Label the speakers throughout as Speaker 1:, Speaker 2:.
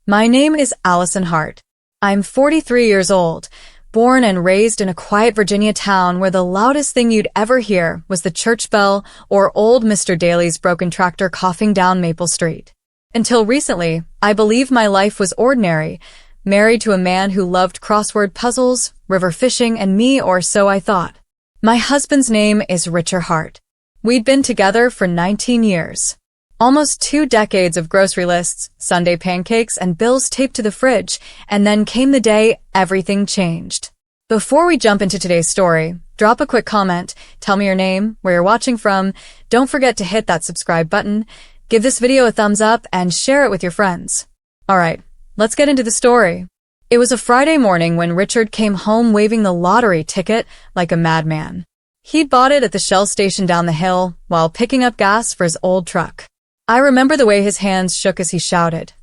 Speaker 1: My name is Allison Hart. I'm 43 years old, born and raised in a quiet Virginia town where the loudest thing you'd ever hear was the church bell or old Mr. Daly's broken tractor coughing down Maple Street. Until recently, I believed my life was ordinary, married to a man who loved crossword puzzles, river fishing, and me, or so I thought. My husband's name is Richard Hart. We'd been together for 19 years. Almost 2 decades of grocery lists, Sunday pancakes, and bills taped to the fridge, and then came the day everything changed. Before we jump into today's story, drop a quick comment, tell me your name, where you're watching from, don't forget to hit that subscribe button, give this video a thumbs up, and share it with your friends. Alright, let's get into the story. It was a Friday morning when Richard came home waving the lottery ticket like a madman. He'd bought it at the Shell station down the hill while picking up gas for his old truck. I remember the way his hands shook as he shouted,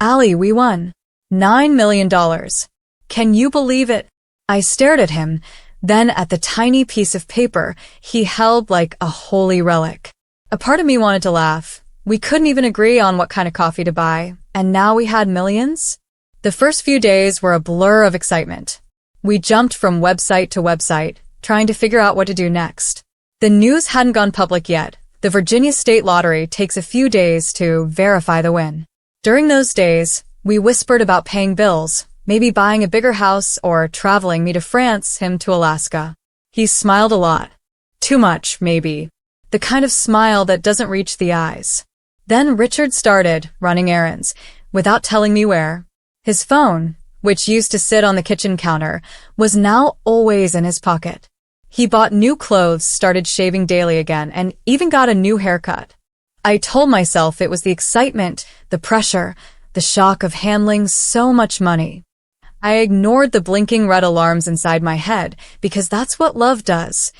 Speaker 1: "Allie, we won. $9 million. Can you believe it?" I stared at him, then at the tiny piece of paper he held like a holy relic. A part of me wanted to laugh. We couldn't even agree on what kind of coffee to buy, and now we had millions? The first few days were a blur of excitement. We jumped from website to website, trying to figure out what to do next. The news hadn't gone public yet. The Virginia State Lottery takes a few days to verify the win. During those days, we whispered about paying bills, maybe buying a bigger house or traveling, me to France, him to Alaska. He smiled a lot. Too much, maybe. The kind of smile that doesn't reach the eyes. Then Richard started running errands, without telling me where. His phone, which used to sit on the kitchen counter, was now always in his pocket. He bought new clothes, started shaving daily again, and even got a new haircut. I told myself it was the excitement, the pressure, the shock of handling so much money. I ignored the blinking red alarms inside my head because that's what love does.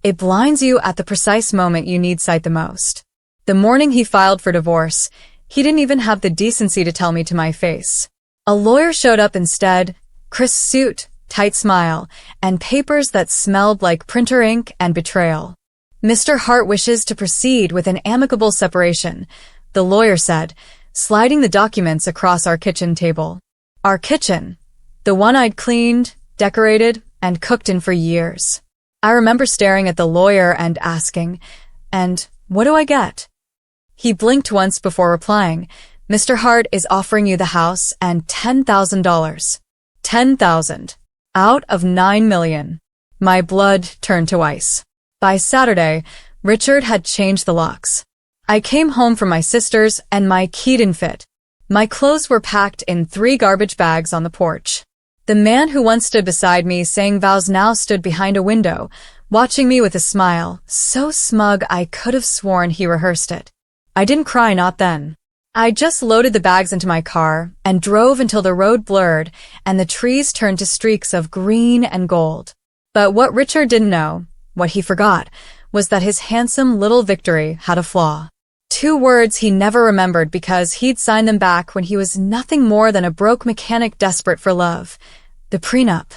Speaker 1: It blinds you at the precise moment you need sight the most. The morning he filed for divorce, he didn't even have the decency to tell me to my face. A lawyer showed up instead, crisp suit, tight smile, and papers that smelled like printer ink and betrayal. "Mr. Hart wishes to proceed with an amicable separation," the lawyer said, sliding the documents across our kitchen table. Our kitchen, the one I'd cleaned, decorated, and cooked in for years. I remember staring at the lawyer and asking, "And what do I get?" He blinked once before replying, "Mr. Hart is offering you the house and $10,000. $10,000. Out of $9 million. My blood turned to ice. By Saturday, Richard had changed the locks. I came home from my sister's and my key didn't fit. My clothes were packed in 3 garbage bags on the porch. The man who once stood beside me saying vows now stood behind a window, watching me with a smile, so smug I could have sworn he rehearsed it. I didn't cry, not then. I just loaded the bags into my car and drove until the road blurred and the trees turned to streaks of green and gold. But what Richard didn't know, what he forgot, was that his handsome little victory had a flaw. 2 words he never remembered because he'd signed them back when he was nothing more than a broke mechanic desperate for love. The prenup.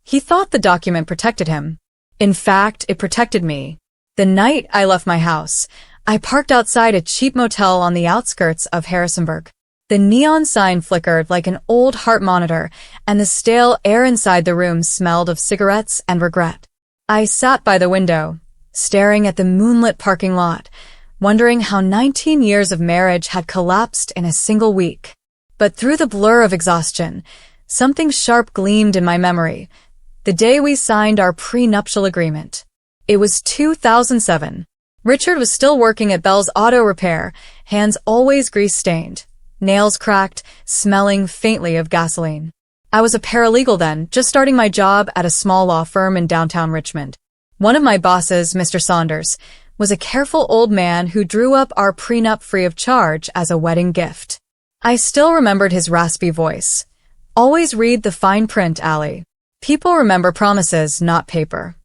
Speaker 1: He thought the document protected him. In fact, it protected me. The night I left my house, I parked outside a cheap motel on the outskirts of Harrisonburg. The neon sign flickered like an old heart monitor, and the stale air inside the room smelled of cigarettes and regret. I sat by the window, staring at the moonlit parking lot, wondering how 19 years of marriage had collapsed in a single week. But through the blur of exhaustion, something sharp gleamed in my memory. The day we signed our prenuptial agreement. It was 2007. Richard was still working at Bell's Auto Repair, hands always grease-stained, nails cracked, smelling faintly of gasoline. I was a paralegal then, just starting my job at a small law firm in downtown Richmond. One of my bosses, Mr. Saunders, was a careful old man who drew up our prenup free of charge as a wedding gift. I still remembered his raspy voice. "Always read the fine print, Allie. People remember promises, not paper."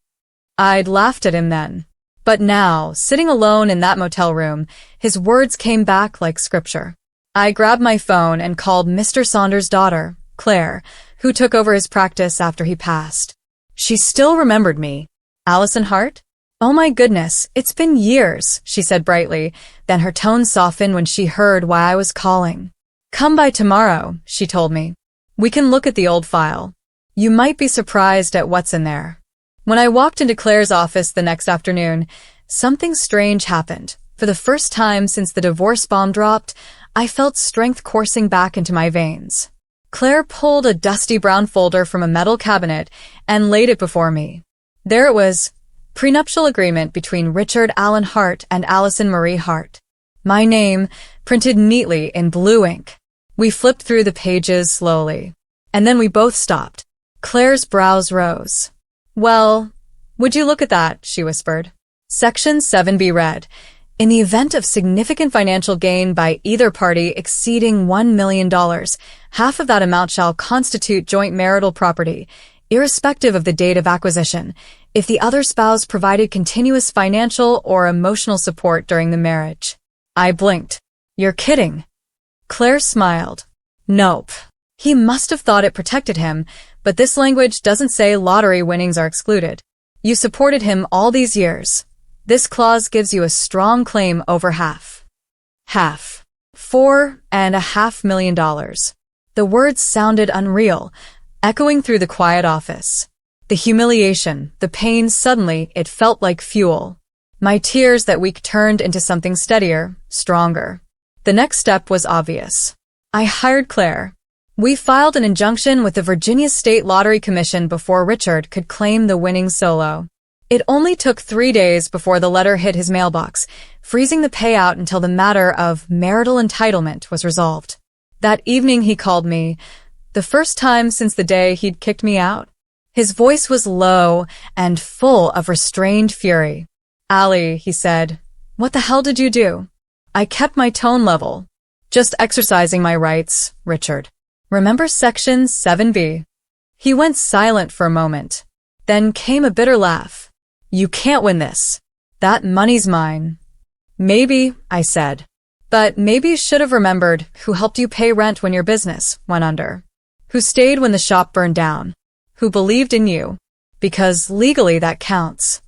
Speaker 1: I'd laughed at him then. But now, sitting alone in that motel room, his words came back like scripture. I grabbed my phone and called Mr. Saunders' daughter, Claire, who took over his practice after he passed. She still remembered me. "Allison Hart? Oh my goodness, it's been years," she said brightly, then her tone softened when she heard why I was calling. Come by tomorrow, she told me. We can look at the old file. You might be surprised at what's in there. When I walked into Claire's office the next afternoon, something strange happened. For the first time since the divorce bomb dropped, I felt strength coursing back into my veins. Claire pulled a dusty brown folder from a metal cabinet and laid it before me. There it was, prenuptial agreement between Richard Allen Hart and Allison Marie Hart. My name, printed neatly in blue ink. We flipped through the pages slowly. And then we both stopped. Claire's brows rose. Well, would you look at that, she whispered. Section 7B read, in the event of significant financial gain by either party exceeding $1 million, half of that amount shall constitute joint marital property, irrespective of the date of acquisition, if the other spouse provided continuous financial or emotional support during the marriage. I blinked. You're kidding. Claire smiled. Nope. He must have thought it protected him, but this language doesn't say lottery winnings are excluded. You supported him all these years. This clause gives you a strong claim over half. Half. $4.5 million. The words sounded unreal, echoing through the quiet office. The humiliation, the pain, suddenly it felt like fuel. My tears that week turned into something steadier, stronger. The next step was obvious. I hired Claire. We filed an injunction with the Virginia State Lottery Commission before Richard could claim the winning solo. It only took 3 days before the letter hit his mailbox, freezing the payout until the matter of marital entitlement was resolved. That evening he called me, the first time since the day he'd kicked me out. His voice was low and full of restrained fury. Allie, he said, what the hell did you do? I kept my tone level. Just exercising my rights, Richard. Remember Section 7B? He went silent for a moment. Then came a bitter laugh. You can't win this. That money's mine. Maybe, I said. But maybe you should have remembered who helped you pay rent when your business went under. Who stayed when the shop burned down. Who believed in you. Because legally that counts.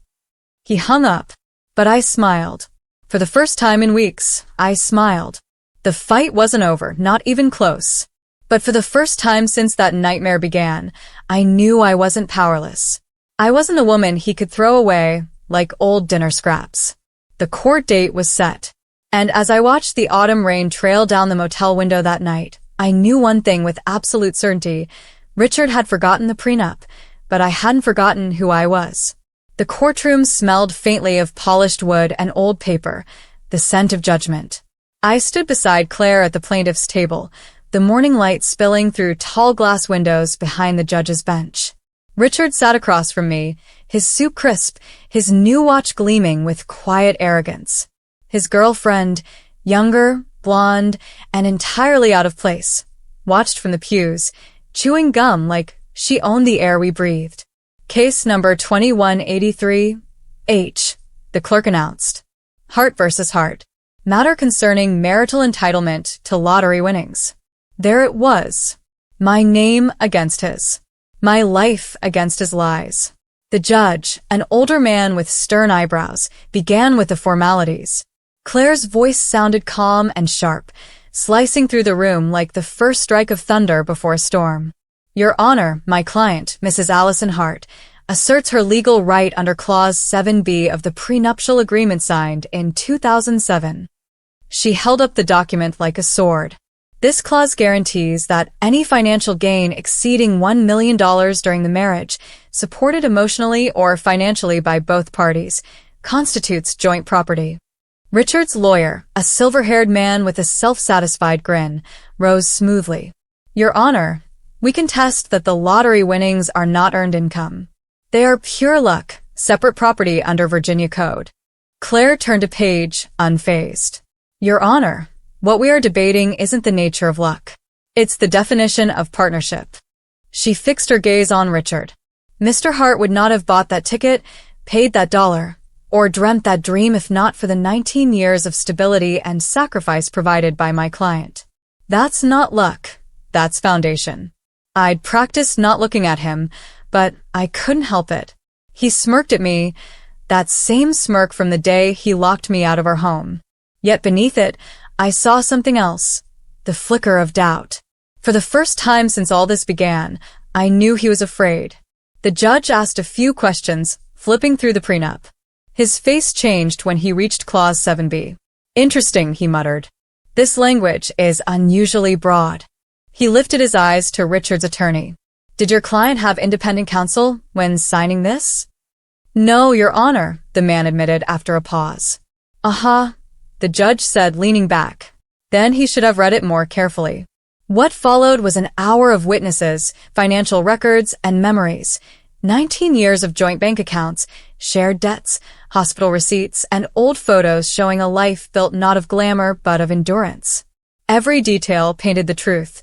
Speaker 1: He hung up, but I smiled. For the first time in weeks, I smiled. The fight wasn't over, not even close. But for the first time since that nightmare began, I knew I wasn't powerless. I wasn't a woman he could throw away like old dinner scraps. The court date was set. And as I watched the autumn rain trail down the motel window that night, I knew one thing with absolute certainty. Richard had forgotten the prenup, but I hadn't forgotten who I was. The courtroom smelled faintly of polished wood and old paper, the scent of judgment. I stood beside Claire at the plaintiff's table, the morning light spilling through tall glass windows behind the judge's bench. Richard sat across from me, his suit crisp, his new watch gleaming with quiet arrogance. His girlfriend, younger, blonde, and entirely out of place, watched from the pews, chewing gum like she owned the air we breathed. Case number 2183, H, the clerk announced. Hart versus Hart. Matter concerning marital entitlement to lottery winnings. There it was. My name against his. My life against his lies. The judge, an older man with stern eyebrows, began with the formalities. Claire's voice sounded calm and sharp, slicing through the room like the first strike of thunder before a storm. Your Honor, my client, Mrs. Allison Hart, asserts her legal right under Clause 7B of the prenuptial agreement signed in 2007. She held up the document like a sword. This clause guarantees that any financial gain exceeding $1 million during the marriage, supported emotionally or financially by both parties, constitutes joint property. Richard's lawyer, a silver-haired man with a self-satisfied grin, rose smoothly. Your Honor, we contest that the lottery winnings are not earned income. They are pure luck, separate property under Virginia Code. Claire turned a page, unfazed. Your Honor, what we are debating isn't the nature of luck. It's the definition of partnership. She fixed her gaze on Richard. Mr. Hart would not have bought that ticket, paid that dollar, or dreamt that dream if not for the 19 years of stability and sacrifice provided by my client. That's not luck. That's foundation. I'd practiced not looking at him, but I couldn't help it. He smirked at me, that same smirk from the day he locked me out of our home. Yet beneath it, I saw something else. the flicker of doubt. For the first time since all this began, I knew he was afraid. The judge asked a few questions, flipping through the prenup. His face changed when he reached Clause 7b. Interesting, he muttered. This language is unusually broad. He lifted his eyes to Richard's attorney. Did your client have independent counsel when signing this? No, Your Honor, the man admitted after a pause. The judge said, leaning back. Then he should have read it more carefully. What followed was an hour of witnesses, financial records, and memories. 19 years of joint bank accounts, shared debts, hospital receipts, and old photos showing a life built not of glamour but of endurance. Every detail painted the truth.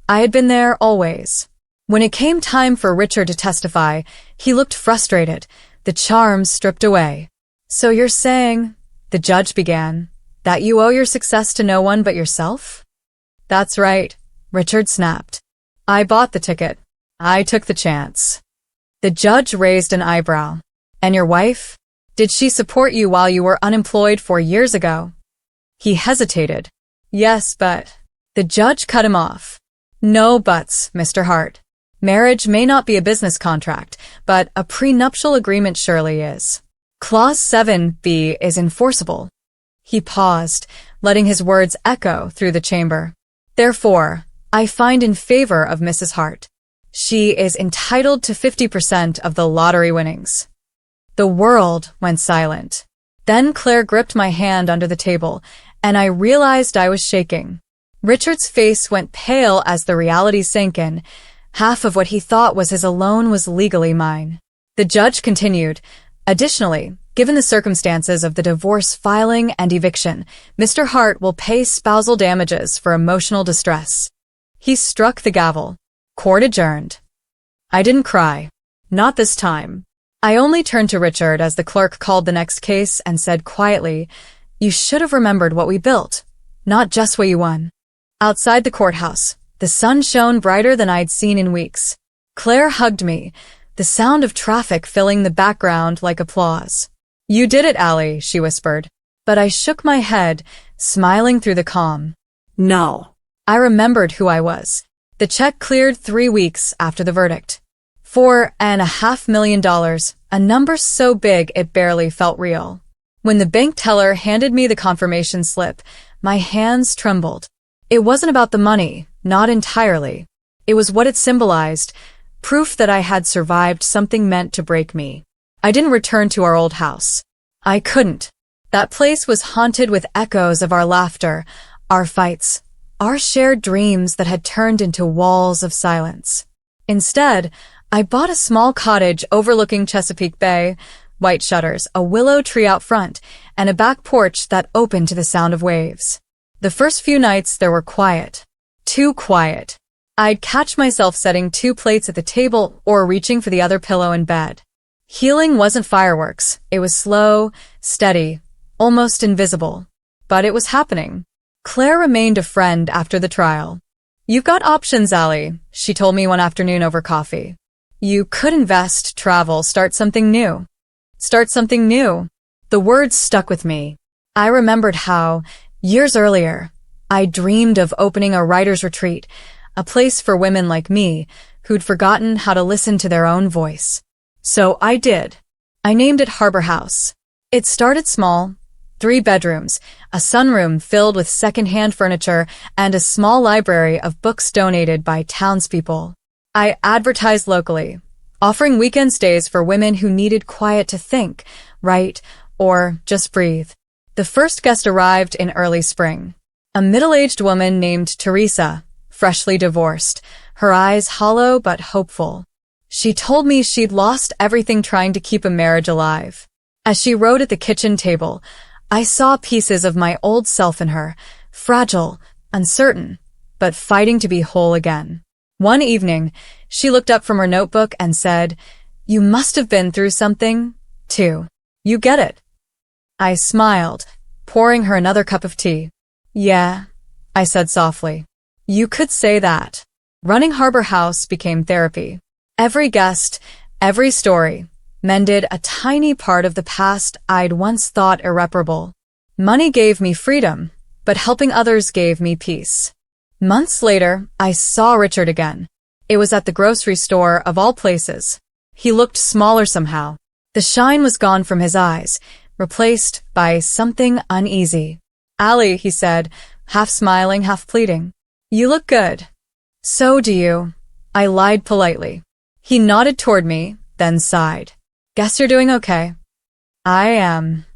Speaker 1: I had been there always. When it came time for Richard to testify, he looked frustrated, the charms stripped away. So you're saying, the judge began, that you owe your success to no one but yourself? That's right, Richard snapped. I bought the ticket. I took the chance. The judge raised an eyebrow. And your wife? Did she support you while you were unemployed 4 years ago? He hesitated. Yes, but... The judge cut him off. No buts, Mr. Hart. Marriage may not be a business contract, but a prenuptial agreement surely is. Clause 7b is enforceable. He paused, letting his words echo through the chamber. Therefore, I find in favor of Mrs. Hart. She is entitled to 50% of the lottery winnings. The world went silent. Then Claire gripped my hand under the table, and I realized I was shaking. Richard's face went pale as the reality sank in. Half of what he thought was his alone was legally mine. The judge continued, additionally, given the circumstances of the divorce filing and eviction, Mr. Hart will pay spousal damages for emotional distress. He struck the gavel. Court adjourned. I didn't cry. Not this time. I only turned to Richard as the clerk called the next case and said quietly, You should have remembered what we built, not just what you won. Outside the courthouse, the sun shone brighter than I'd seen in weeks. Claire hugged me, the sound of traffic filling the background like applause. You did it, Allie, she whispered. But I shook my head, smiling through the calm. No. I remembered who I was. The check cleared 3 weeks after the verdict. $4.5 million, a number so big it barely felt real. When the bank teller handed me the confirmation slip, my hands trembled. It wasn't about the money, not entirely. It was what it symbolized, proof that I had survived something meant to break me. I didn't return to our old house. I couldn't. That place was haunted with echoes of our laughter, our fights, our shared dreams that had turned into walls of silence. Instead, I bought a small cottage overlooking Chesapeake Bay, white shutters, a willow tree out front, and a back porch that opened to the sound of waves. The first few nights there were quiet. Too quiet. I'd catch myself setting 2 plates at the table or reaching for the other pillow in bed. Healing wasn't fireworks. It was slow, steady, almost invisible. But it was happening. Claire remained a friend after the trial. You've got options, Allie, she told me one afternoon over coffee. You could invest, travel, start something new. Start something new. The words stuck with me. I remembered how, years earlier, I dreamed of opening a writer's retreat, a place for women like me who'd forgotten how to listen to their own voice. So I did. I named it Harbor House. It started small, 3 bedrooms, a sunroom filled with secondhand furniture, and a small library of books donated by townspeople. I advertised locally, offering weekend stays for women who needed quiet to think, write, or just breathe. The first guest arrived in early spring. A middle-aged woman named Teresa, freshly divorced, her eyes hollow but hopeful. She told me she'd lost everything trying to keep a marriage alive. As she wrote at the kitchen table, I saw pieces of my old self in her, fragile, uncertain, but fighting to be whole again. One evening, she looked up from her notebook and said, You must have been through something, too. You get it. I smiled, pouring her another cup of tea. Yeah, I said softly. You could say that. Running Harbor House became therapy. Every guest, every story, mended a tiny part of the past I'd once thought irreparable. Money gave me freedom, but helping others gave me peace. Months later, I saw Richard again. It was at the grocery store of all places. He looked smaller somehow. The shine was gone from his eyes, replaced by something uneasy. "Allie," he said, half smiling, half pleading. "You look good." "So do you." I lied politely. He nodded toward me, then sighed. "Guess you're doing okay." "I am."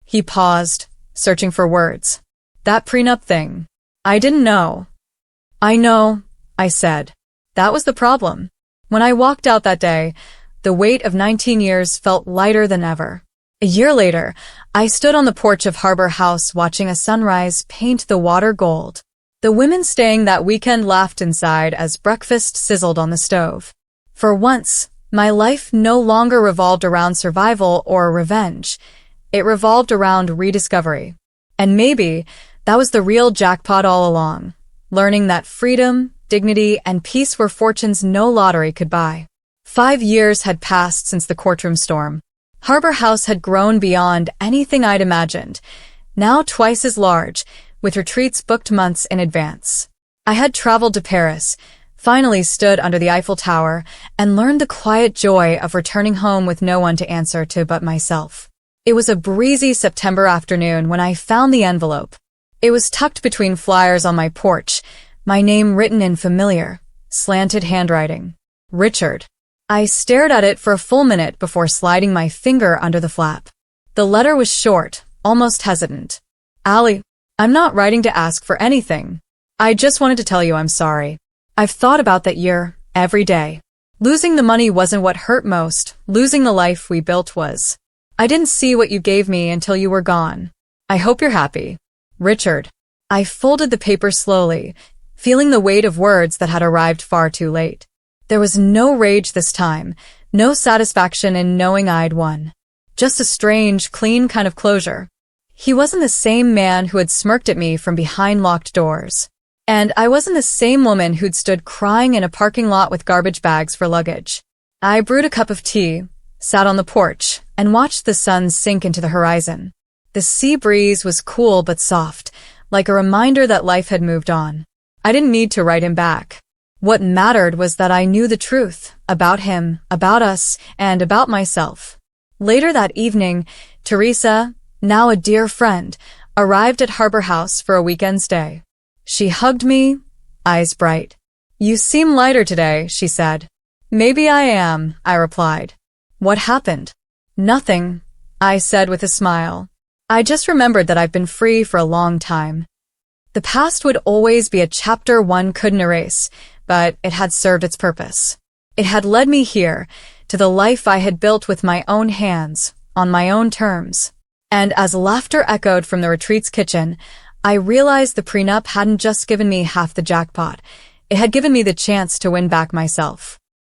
Speaker 1: He paused, searching for words. "That prenup thing. I didn't know." "I know," I said. That was the problem. When I walked out that day, the weight of 19 years felt lighter than ever. A year later, I stood on the porch of Harbor House watching a sunrise paint the water gold. The women staying that weekend laughed inside as breakfast sizzled on the stove. For once, my life no longer revolved around survival or revenge. It revolved around rediscovery. And maybe that was the real jackpot all along, learning that freedom, dignity, and peace were fortunes no lottery could buy. 5 years had passed since the courtroom storm. Harbor House had grown beyond anything I'd imagined, now twice as large, with retreats booked months in advance. I had traveled to Paris, finally stood under the Eiffel Tower, and learned the quiet joy of returning home with no one to answer to but myself. It was a breezy September afternoon when I found the envelope. It was tucked between flyers on my porch, my name written in familiar, slanted handwriting. Richard. I stared at it for a full minute before sliding my finger under the flap. The letter was short, almost hesitant. "Allie, I'm not writing to ask for anything. I just wanted to tell you I'm sorry. I've thought about that year, every day. Losing the money wasn't what hurt most. Losing the life we built was. I didn't see what you gave me until you were gone. I hope you're happy. Richard." I folded the paper slowly, feeling the weight of words that had arrived far too late. There was no rage this time, no satisfaction in knowing I'd won. Just a strange, clean kind of closure. He wasn't the same man who had smirked at me from behind locked doors. And I wasn't the same woman who'd stood crying in a parking lot with garbage bags for luggage. I brewed a cup of tea, sat on the porch, and watched the sun sink into the horizon. The sea breeze was cool but soft, like a reminder that life had moved on. I didn't need to write him back. What mattered was that I knew the truth about him, about us, and about myself. Later that evening, Teresa, now a dear friend, arrived at Harbor House for a weekend stay. She hugged me, eyes bright. "You seem lighter today," she said. "Maybe I am," I replied. "What happened?" "Nothing," I said with a smile. "I just remembered that I've been free for a long time." The past would always be a chapter one couldn't erase, but it had served its purpose. It had led me here, to the life I had built with my own hands, on my own terms. And as laughter echoed from the retreat's kitchen, I realized the prenup hadn't just given me half the jackpot. It had given me the chance to win back myself.